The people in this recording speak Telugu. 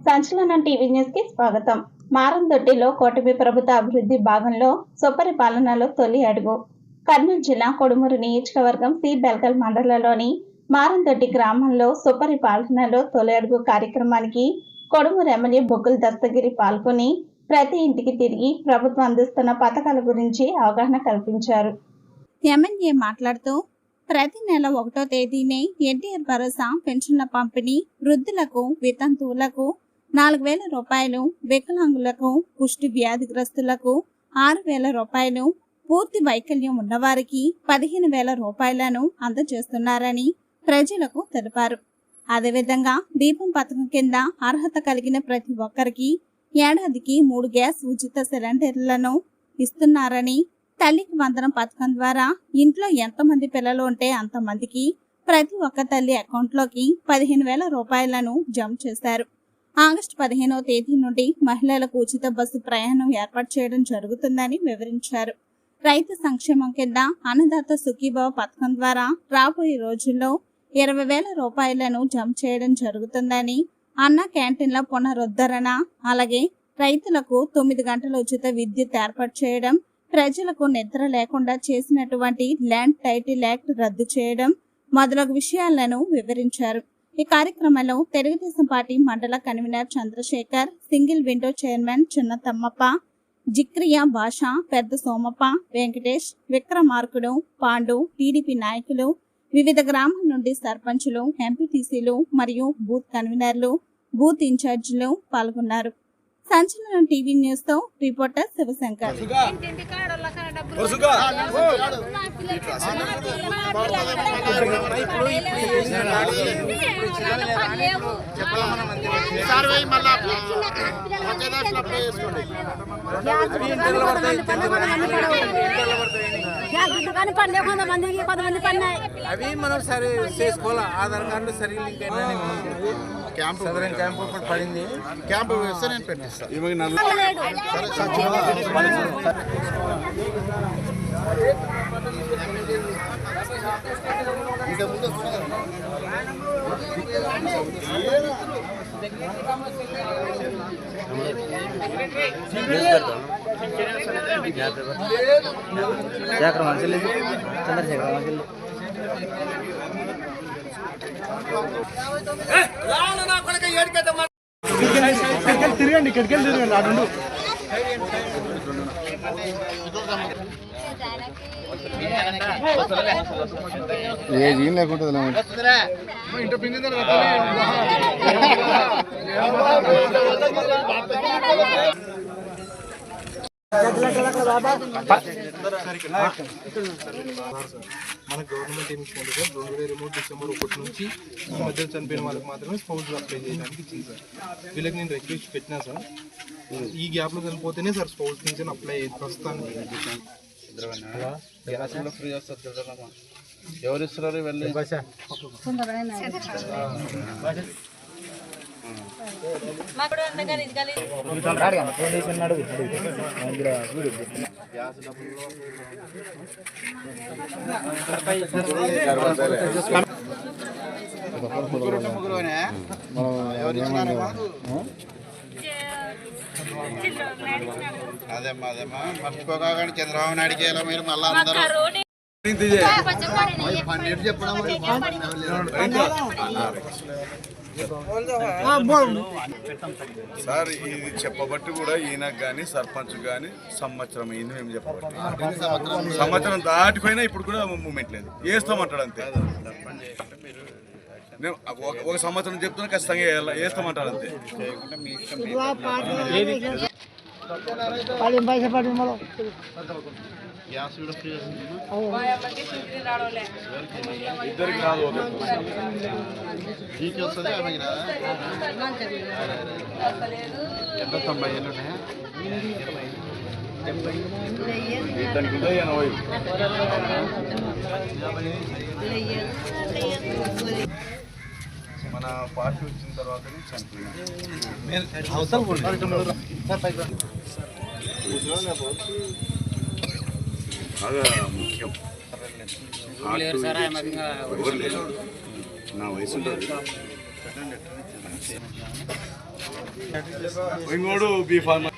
సంచలనం టీవీ న్యూస్ కి స్వాగతం. మారందొడ్డిలో కూటమి ప్రభుత్వ అభివృద్ధి భాగంలో సుపరిపాలనలో తొలి అడుగు. కర్నూలు జిల్లా కొడుమూరు నియోజకవర్గం సి బెల్కల్ మండలంలోని మారందొడ్డి గ్రామంలో సుపరిపాలనలో తొలి అడుగు కార్యక్రమానికి కొడుమూరు ఎమ్మెల్యే బొగ్గుల దస్తగిరి పాల్గొని ప్రతి ఇంటికి తిరిగి ప్రభుత్వం అందిస్తున్న పథకాల గురించి అవగాహన కల్పించారు. ఎమ్మెల్యే మాట్లాడుతూ ప్రతి నెల 1వ తేదీనే ఎన్టీఆర్ భరోసా పెన్షన్ల పంపిణీ, వృద్ధులకు, వితంతువులకు 4,000 రూపాయలు, వికలాంగులకు, పుష్టి వ్యాధిగ్రస్తులకు 6,000 రూపాయలు, పూర్తి వైకల్యం ఉన్నవారికి 15,000 రూపాయలను అందజేస్తున్నారని ప్రజలకు తెలిపారు. అదేవిధంగా దీపం పథకం కింద అర్హత కలిగిన ప్రతి ఒక్కరికి ఏడాదికి 3 గ్యాస్ ఉచిత సిలిండర్లను ఇస్తున్నారని, తల్లికి వందనం పథకం ద్వారా ఇంట్లో ఎంతమంది పిల్లలు ఉంటే అంతమందికి ప్రతి ఒక్క తల్లి అకౌంట్లోకి 15,000 రూపాయలను జమ చేశారు. ఆగస్టు 15వ తేదీ నుండి మహిళలకు ఉచిత బస్సు ప్రయాణం ఏర్పాటు చేయడం జరుగుతుందని వివరించారు. రైతు సంక్షేమం కింద అన్నదాత సుఖీభవ పథకం ద్వారా రాబోయే రోజుల్లో 20,000 రూపాయలను జమ చేయడం జరుగుతుందని, అన్న క్యాంటీన్ల పునరుద్ధరణ, అలాగే రైతులకు 9 గంటల ఉచిత విద్యుత్ ఏర్పాటు చేయడం, ప్రజలకు నిద్ర లేకుండా చేసినటువంటి ల్యాండ్ టైటిల్ యాక్ట్ రద్దు చేయడం మొదలగు విషయాలను వివరించారు. ఈ కార్యక్రమంలో తెలుగుదేశం పార్టీ మండల convener Chandrashekar, single window chairman Chinna Thammappa, Zikriya Basha, Pedda Somappa, Venkatesh, Vikramarkudu, Pandu, TDP నాయకులు, వివిధ గ్రామాల నుండి సర్పంచులు, ఎంపీటీసీలు మరియు బూత్ కన్వీనర్లు, బూత్ ఇన్ఛార్జీలు పాల్గొన్నారు. సంచలనం టీవీ న్యూస్ తో రిపోర్టర్ శివశంకర్. అవి మనం సరే చేసుకోవాలి. ఆధార్ కార్డు సరిగ్గా క్యాంపు ఇప్పుడు పడింది. క్యాంపు వేస్తే నేను పెట్టిస్తాను. తిరగండి అటు ఏం లేకుంటుంది. మన గవర్నమెంట్ ఎన్నికలు 2023 డిసెంబర్ 1 నుంచి మధ్యలో చనిపోయిన వాళ్ళకి మాత్రమే స్పౌజ్ అప్లై చేయడానికి ఇచ్చింది సార్. వీళ్ళకి నేను రిక్వెస్ట్ పెట్టినా సార్, ఈ గ్యాప్లో చనిపోతేనే సార్ స్పౌజ్ పింఛన్ అప్లై అయ్యేది ప్రస్తుతానికి. ఫ్రీ వస్తుంది. ఎవరు ఇస్తున్నారు వెళ్ళి అదేమ్మా మర్చిపోకండి. చంద్రబాబు నాయుడు చేయాలి మీరు మళ్ళీ అందరూ చెప్పడం సార్. ఇది చెప్పబట్టి కూడా ఈయనకు కానీ సర్పంచ్ కానీ సంవత్సరం అయింది. మేము చెప్పబట్టి సంవత్సరం దాటిపోయినా ఇప్పుడు కూడా మూమెంట్ లేదు. వేస్తామంటాడు అంతే. ఒక సంవత్సరం చెప్తున్నా ఖచ్చితంగా వేస్తామంటాడు అంతే. ఇద్దరికి రాదు. వస్తుంది. ఎంత 90 ఏళ్ళు ఉన్నాయా? దానికి 80. మన పార్టీ వచ్చిన తర్వాతనే బాగా ముఖ్యం. నా వయసు ఉంటుంది ఇంకోడు బీ ఫార్మా